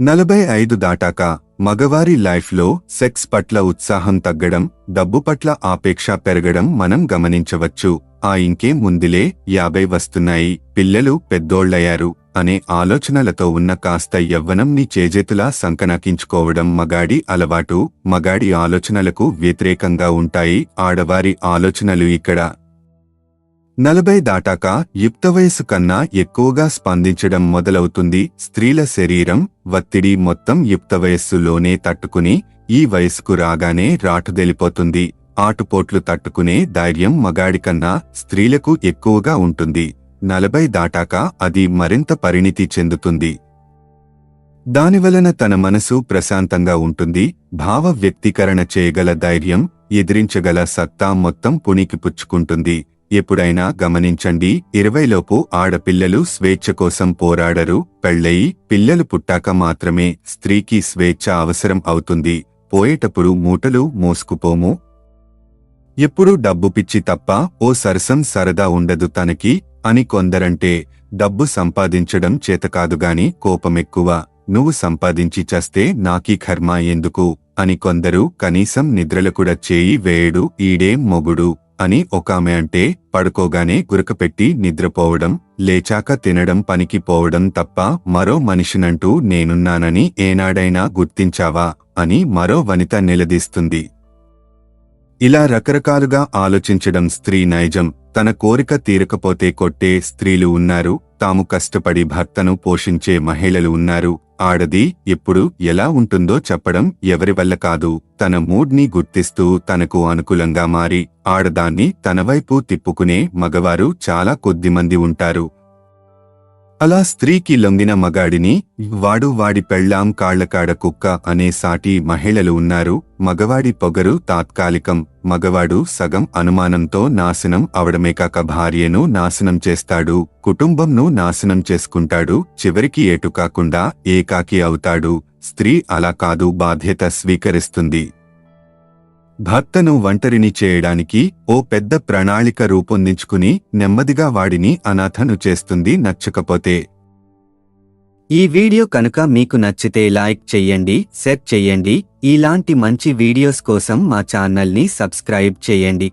45 దాటాక మగవారి లైఫ్లో సెక్స్ పట్ల ఉత్సాహం తగ్గడం, డబ్బు పట్ల ఆపేక్ష పెరగడం మనం గమనించవచ్చు. ఆ ఇంకేం ముందులే 50 వస్తున్నాయి, పిల్లలు పెద్దోళ్లయ్యారు అనే ఆలోచనలతో ఉన్న కాస్త యవ్వనంని చేజేతులా సంకనాకించుకోవడం మగాడి అలవాటు. మగాడి ఆలోచనలకు వ్యతిరేకంగా ఉంటాయి ఆడవారి ఆలోచనలు. ఇక్కడ 40 దాటాక యుక్తవయసు కన్నా ఎక్కువగా స్పందించడం మొదలవుతుంది. స్త్రీల శరీరం ఒత్తిడి మొత్తం యుక్తవయస్సులోనే తట్టుకుని ఈ వయసుకు రాగానే రాటుదెలిపోతుంది. ఆటుపోట్లు తట్టుకునే ధైర్యం మగాడికన్నా స్త్రీలకు ఎక్కువగా ఉంటుంది. 40 దాటాక అది మరింత పరిణితి చెందుతుంది. దానివలన తన మనసు ప్రశాంతంగా ఉంటుంది. భావ వ్యక్తీకరణ చేయగల ధైర్యం, ఎదిరించగల సత్తా మొత్తం పుణికిపుచ్చుకుంటుంది. ఎప్పుడైనా గమనించండి, 20లోపు ఆడపిల్లలు స్వేచ్ఛ కోసం పోరాడరు. పెళ్ళయి పిల్లలు పుట్టాక మాత్రమే స్త్రీకి స్వేచ్ఛ అవసరం అవుతుంది. పోయేటప్పుడు మూటలు మోసుకుపోము. ఎప్పుడు డబ్బు పిచ్చి తప్ప ఓ సరసం సరదా ఉండదు తనకి అని కొందరంటే, డబ్బు సంపాదించడం చేతకాదుగాని కోపమెక్కువ, నువ్వు సంపాదించి చస్తే నాకీ కర్మ ఎందుకు అని కొందరు. కనీసం నిద్రలకుడా చేయి వేయడు ఈడేం మొగుడు అని ఒకామె అంటే, పడుకోగానే గురకపెట్టి నిద్రపోవడం, లేచాక తినడం, పనికి పోవడం తప్ప మరో మనిషినంటూ నేనున్నానని ఏనాడైనా గుర్తించావా అని మరో వనిత నిలదీస్తుంది. ఇలా రకరకాలుగా ఆలోచించడం స్త్రీ నైజం. తన కోరిక తీరకపోతే కొట్టే స్త్రీలు ఉన్నారు. తాము కష్టపడి భర్తను పోషించే మహిళలు ఉన్నారు. ఆడది ఎప్పుడు ఎలా ఉంటుందో చెప్పడం ఎవరి వల్ల కాదు. తన మూడ్ని గుర్తిస్తూ తనకు అనుకూలంగా మారి ఆడదాన్ని తనవైపు తిప్పుకునే మగవారు చాలా కొద్దిమంది ఉంటారు. అలా స్త్రీకి లొంగిన మగాడిని వాడు వాడి పెళ్ళాం కాళ్లకాడ కుక్క అనే సాటి మహిళలు ఉన్నారు. మగవాడి పొగరు తాత్కాలికం. మగవాడు సగం అనుమానంతో నాశనం అవడమే కాక భార్యను నాశనం చేస్తాడు, కుటుంబంను నాశనం చేసుకుంటాడు, చివరికి ఏటు కాకుండా ఏకాకి అవుతాడు. స్త్రీ అలా కాదు, బాధ్యత స్వీకరిస్తుంది. భర్తను ఒంటరిని చేయడానికి ఓ పెద్ద ప్రణాళిక రూపొందించుకుని నెమ్మదిగా వాడిని అనాథను చేస్తుంది. నచ్చకపోతే ఈ వీడియో కనుక మీకు నచ్చితే లైక్ చెయ్యండి, షేర్ చెయ్యండి. ఇలాంటి మంచి వీడియోస్ కోసం మా ఛానల్ని సబ్స్క్రైబ్ చేయండి.